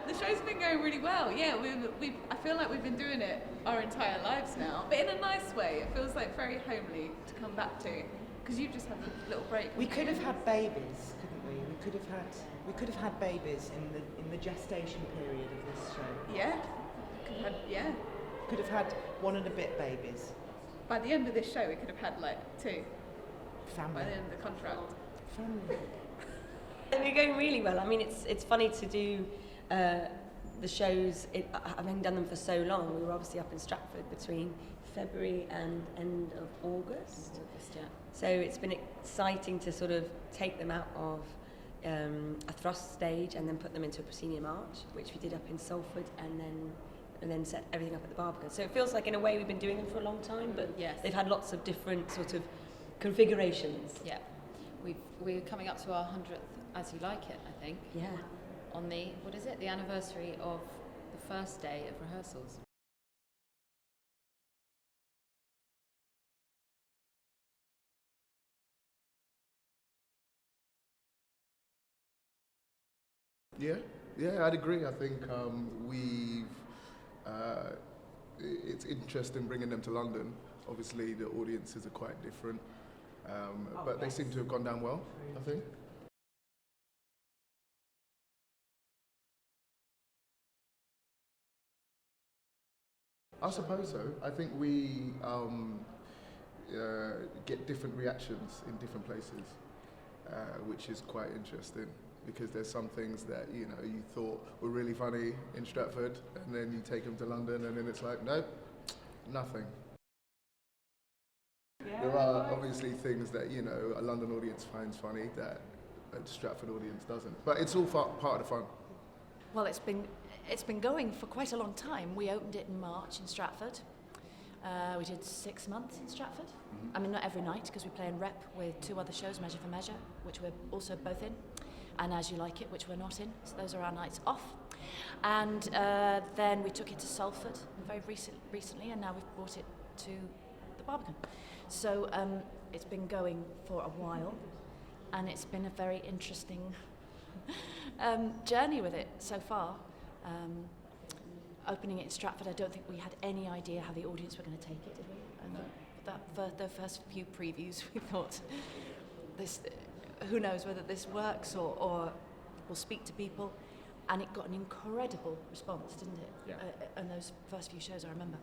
The show's been going really well. Yeah, I feel like we've been doing it our entire lives now, but in a nice way. It feels like very homely to come back to, because you just had a little break. We could have had babies, couldn't we? We could have had babies in the gestation period of this show. Yeah. Could have had 1 and a bit babies. By the end of this show, we could have had like 2. Family. By the end of the contract. Family. They're going really well. I mean, it's funny to do the shows. Having done them for so long, we were obviously up in Stratford between February and end of August. Yeah. So it's been exciting to sort of take them out of a thrust stage and then put them into a proscenium arch, which we did up in Salford, and then set everything up at the Barbican. So it feels like in a way we've been doing them for a long time, but yes, they've had lots of different sort of configurations. Yeah, we're coming up to our 100th As You Like It, I think. Yeah. On the, what is it, the anniversary of the first day of rehearsals. Yeah, I'd agree. I think it's interesting bringing them to London. Obviously, the audiences are quite different, but they seem to have gone down well, I think. I suppose so. I think we get different reactions in different places, which is quite interesting, because there's some things that you thought were really funny in Stratford, and then you take them to London, and then it's like, nope, nothing. Yeah, there are obviously things that a London audience finds funny that a Stratford audience doesn't, but it's all part of the fun. Well, it's been going for quite a long time. We opened it in March in Stratford. We did 6 months in Stratford. I mean, not every night, because we play in rep with 2 other shows, Measure for Measure, which we're also both in, and As You Like It, which we're not in. So those are our nights off. And then we took it to Salford very recently, and now we've brought it to the Barbican. So it's been going for a while, and it's been a very interesting journey with it so far. Opening it in Stratford, I don't think we had any idea how the audience were going to take it, did we? And the first few previews, we thought, who knows whether this works or will speak to people. And it got an incredible response, didn't it? Yeah. And those first few shows, I remember.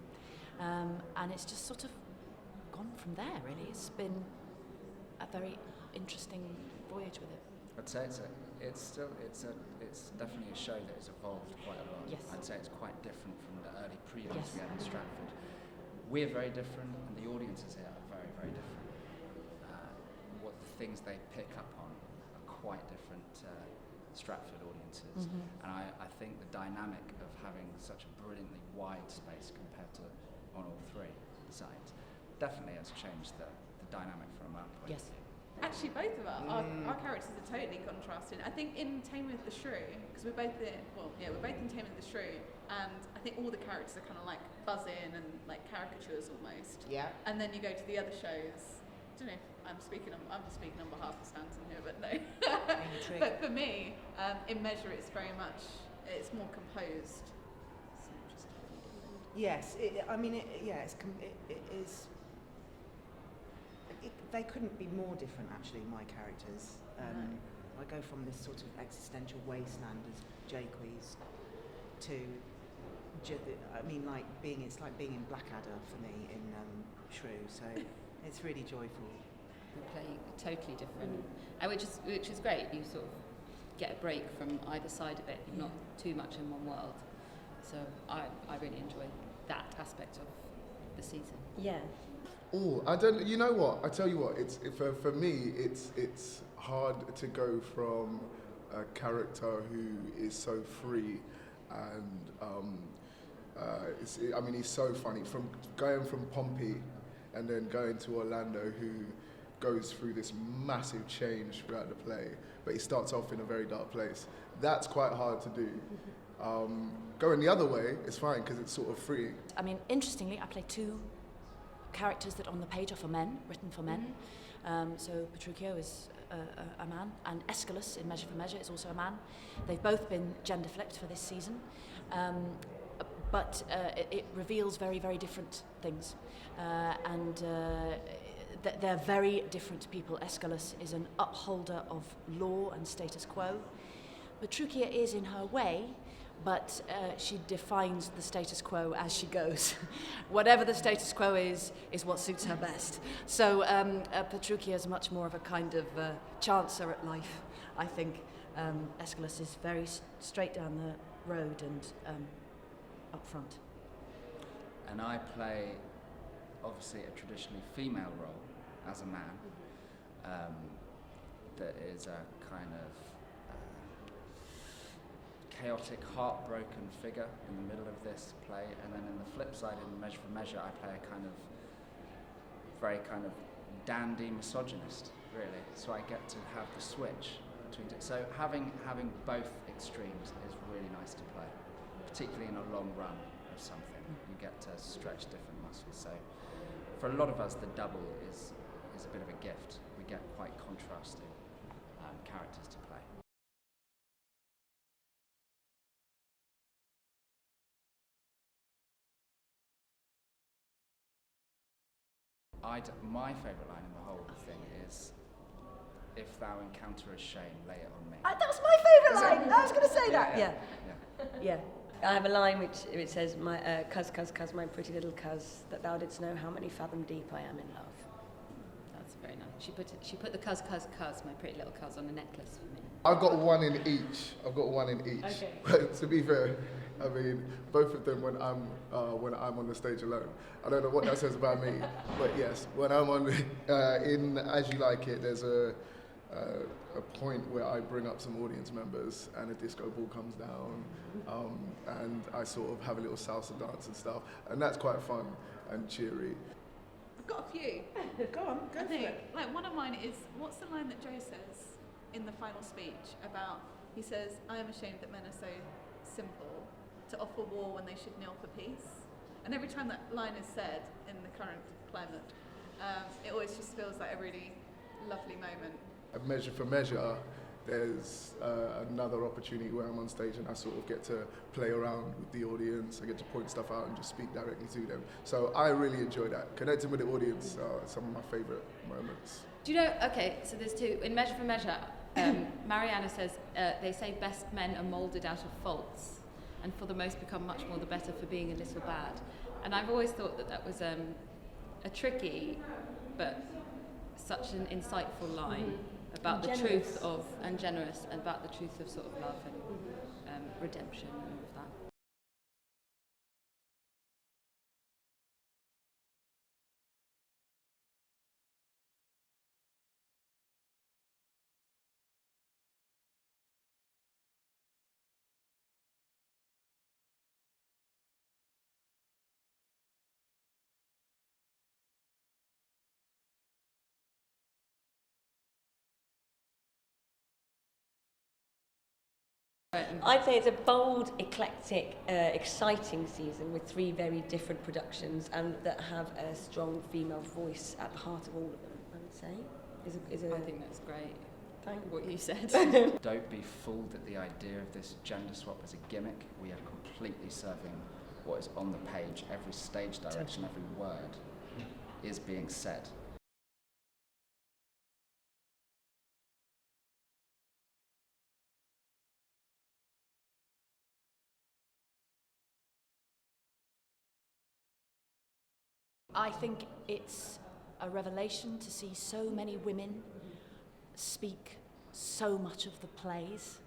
And it's just sort of gone from there, really. It's been a very interesting voyage with it. I'd say it's definitely a show that has evolved quite a lot. Yes. I'd say it's quite different from the early previews Yes. we had in Stratford. We're very different, and the audiences here are very, very different. What the things they pick up on are quite different Stratford audiences, and I think the dynamic of having such a brilliantly wide space compared to on all 3 sides definitely has changed the dynamic from our point Yes. of view. Actually, both of our characters are totally contrasting. I think in Taming of the Shrew, because we're both in Taming of the Shrew, and I think all the characters are kind of like buzzing and like caricatures almost. Yeah. And then you go to the other shows. I don't know if I'm just speaking on behalf of Stanton here, but no. But for me, in Measure, it's more composed. So just Yes, it is. They couldn't be more different, actually, my characters. I go from this sort of existential wasteland as Jaques to, it's like being in Blackadder for me in Shrew, so it's really joyful. We're playing totally different, which is great. You sort of get a break from either side of it, not too much in one world. So I really enjoy that aspect of the season. Yeah. Oh, I don't. You know what? I tell you what. For me. It's hard to go from a character who is so free, and he's so funny. From going from Pompey, and then going to Orlando, who goes through this massive change throughout the play, but he starts off in a very dark place. That's quite hard to do. Going the other way is fine because it's sort of free. I mean, interestingly, I play 2 characters that on the page are for men, written for men. So Petruchio is a man, and Aeschylus in Measure for Measure is also a man. They've both been gender flipped for this season, but it reveals very, very different things, and they're very different people. Aeschylus is an upholder of law and status quo. Petruchia is in her way, but she defines the status quo as she goes. Whatever the status quo is what suits her best. So Petruchia is much more of a kind of chancer at life, I think. Aeschylus is very straight down the road and up front. And I play, obviously, a traditionally female role as a man that is a kind of chaotic, heartbroken figure in the middle of this play, and then in the flip side, in Measure for Measure, I play a kind of very kind of dandy misogynist, really. So I get to have the switch between it. So having both extremes is really nice to play, particularly in a long run of something. You get to stretch different muscles. So for a lot of us, the double is a bit of a gift. We get quite contrasting characters to play. My favourite line in the whole thing is, "If thou encounter a shame, lay it on me." That was my favourite line. I was going to say that. Yeah. Yeah. I have a line which says, "My cuz, my pretty little cuz, that thou didst know how many fathom deep I am in love." That's very nice. She put the cuz, my pretty little cuz, on a necklace for me. I've got one in each. Okay. But to be fair, I mean, both of them when I'm on the stage alone. I don't know what that says about me, but yes, when I'm on in As You Like It, there's a point where I bring up some audience members and a disco ball comes down, and I sort of have a little salsa dance and stuff, and that's quite fun and cheery. I've got a few. Go on, go I for think, it. like, one of mine is, what's the line that Joe says in the final speech about, he says, "I am ashamed that men are so simple to offer war when they should kneel for peace." And every time that line is said in the current climate, it always just feels like a really lovely moment. At Measure for Measure, there's another opportunity where I'm on stage and I sort of get to play around with the audience. I get to point stuff out and just speak directly to them. So I really enjoy that. Connecting with the audience are some of my favourite moments. Do you know, okay, so there's two. In Measure for Measure, Mariana says, they say best men are moulded out of faults, and for the most become much more the better for being a little bad. And I've always thought that was a tricky but such an insightful line about the truth of, and generous, and about the truth of sort of love and redemption and all of that. I'd say it's a bold, eclectic, exciting season with 3 very different productions and that have a strong female voice at the heart of all of them, I would say. I think that's great. Thank What you said. Don't be fooled at the idea of this gender swap as a gimmick. We are completely serving what is on the page. Every stage direction, every word is being said. I think it's a revelation to see so many women speak so much of the plays.